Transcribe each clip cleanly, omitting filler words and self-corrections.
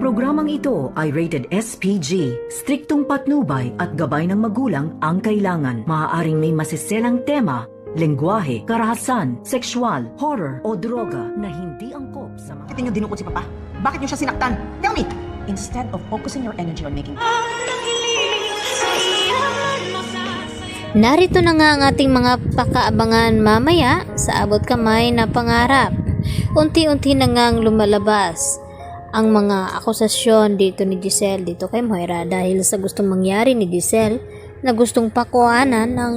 programang ito ay rated SPG. Striktong patnubay at gabay ng magulang ang kailangan. Maaaring may masiselang tema, lengguwahe, karahasan, sexual, horror o droga na hindi angkop sa mga... Bakit niyo dinukot si Papa? Bakit niyo siya sinaktan? Tell me! Instead of focusing your energy on making... Narito na nga ang ating mga pakaabangan mamaya sa abot kamay na pangarap. Unti-unti na ngang lumalabas ang mga akusasyon dito ni Giselle dito kay Moira dahil sa gustong mangyari ni Giselle na gustong pakuhanan ng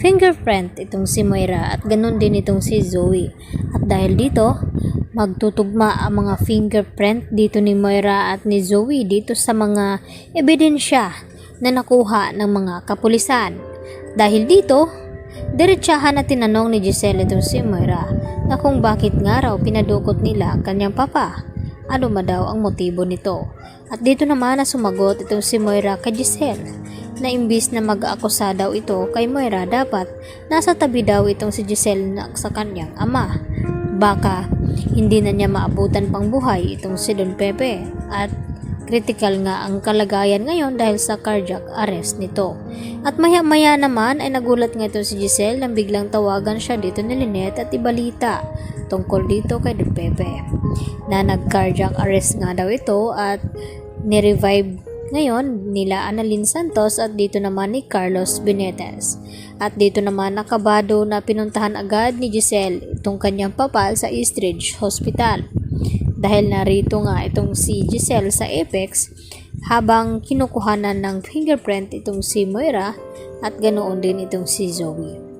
fingerprint itong si Moira at ganun din itong si Zoe. At dahil dito, magtutugma ang mga fingerprint dito ni Moira at ni Zoe dito sa mga ebidensya na nakuha ng mga kapulisan. Dahil dito, diretsahan na tinanong ni Giselle itong si Moira na kung bakit nga raw pinadukot nila ang kanyang papa. Ano ba daw ang motibo nito? At dito naman na sumagot itong si Moira kay Giselle na imbis na mag-aakusa daw ito kay Moira, dapat nasa tabi daw itong si Giselle sa kanyang ama. Baka hindi na niya maabutan pang buhay itong si Don Pepe at critical nga ang kalagayan ngayon dahil sa cardiac arrest nito. At maya-maya naman ay nagulat nga itong si Giselle nang biglang tawagan siya dito ni Lynette at ibalita tungkol dito kay Don Pepe na nag-cardiac arrest nga daw ito at ni-revive ngayon nila Annalyn Santos at dito naman ni Carlos Benitez. At dito naman nakabado na pinuntahan agad ni Giselle itong kanyang papa sa Eastridge Hospital. Dahil narito nga itong si Giselle sa Apex habang kinukuhanan ng fingerprint itong si Moira at ganoon din itong si Zoe.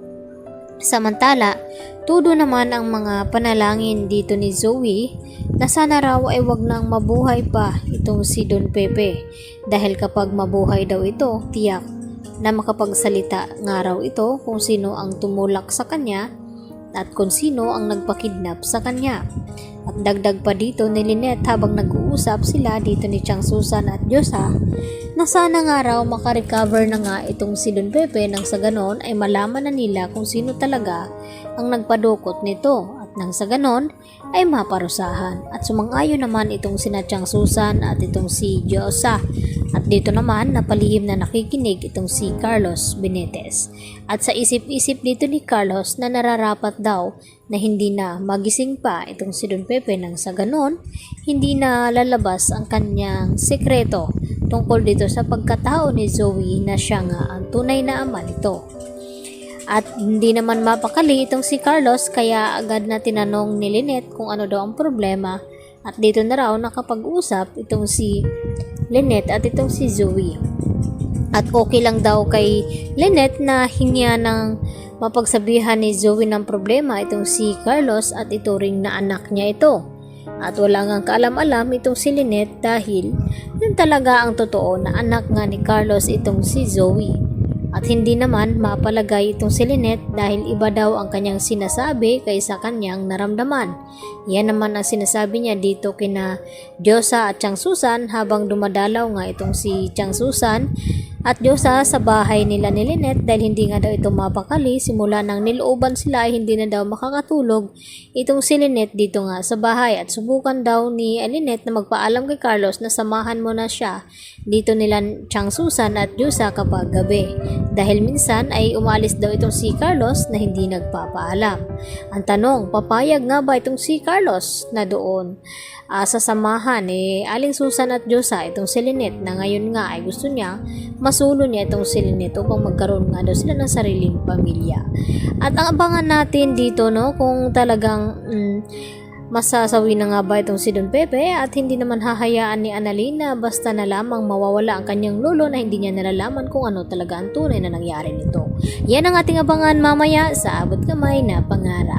Samantala, tudo naman ang mga panalangin dito ni Zoe na sana raw ay wag nang mabuhay pa itong si Don Pepe dahil kapag mabuhay daw ito, tiyak na makapagsalita nga raw ito kung sino ang tumulak sa kanya at kung sino ang nagpakidnap sa kanya. At dagdag pa dito ni Lynette habang nag-uusap sila dito ni Chang Susan at Diyosa na sana nga raw makarecover na nga itong si Don Pepe nang sa ganon ay malaman na nila kung sino talaga ang nagpadukot nito at nang sa ganon ay maparusahan. At sumang-ayon naman itong sina Chang Susan at itong si Diyosa. At dito naman napalihim na nakikinig itong si Carlos Benitez. At sa isip-isip dito ni Carlos na nararapat daw na hindi na magising pa itong si Don Pepe nang sa ganon, hindi na lalabas ang kanyang sekreto tungkol dito sa pagkatao ni Zoe na siya nga ang tunay na ama nito. At hindi naman mapakali itong si Carlos kaya agad na tinanong ni Lynette kung ano daw ang problema at dito na raw nakapag-usap itong si Lynette at itong si Zoe. At okay lang daw kay Lynette na hingya ng mapagsabihan ni Zoe ng problema itong si Carlos at ito ring na anak niya ito. At wala ngang kaalam-alam itong si Lynette dahil yun talaga ang totoo na anak nga ni Carlos itong si Zoe. At hindi naman mapalagay itong si Lynette dahil iba daw ang kanyang sinasabi kaysa kanyang naramdaman. Yan naman ang sinasabi niya dito kina Diyosa at Chang Susan habang dumadalaw nga itong si Chang Susan at Diyosa sa bahay nila ni Lynette dahil hindi nga daw ito mapakali. Simula nang nilooban sila ay hindi na daw makakatulog itong si Lynette dito nga sa bahay at subukan daw ni Lynette na magpaalam kay Carlos na samahan mo na siya dito nila Chang Susan at Diyosa kapag gabi. Dahil minsan ay umalis daw itong si Carlos na hindi nagpapaalam. Ang tanong, papayag nga ba itong si Carlos na doon sasamahan Aling Susan at Diyosa itong si Lynette na ngayon nga ay gusto niya masulo niya itong si Lynette upang magkaroon nga daw sila ng sariling pamilya. At ang abangan natin dito kung talagang masasawi na nga ba itong si Don Pepe at hindi naman hahayaan ni Annalyn na basta na lamang mawawala ang kanyang lolo na hindi niya nalalaman kung ano talaga ang tunay na nangyari nito. Yan ang ating abangan mamaya sa abot kamay na pangarap.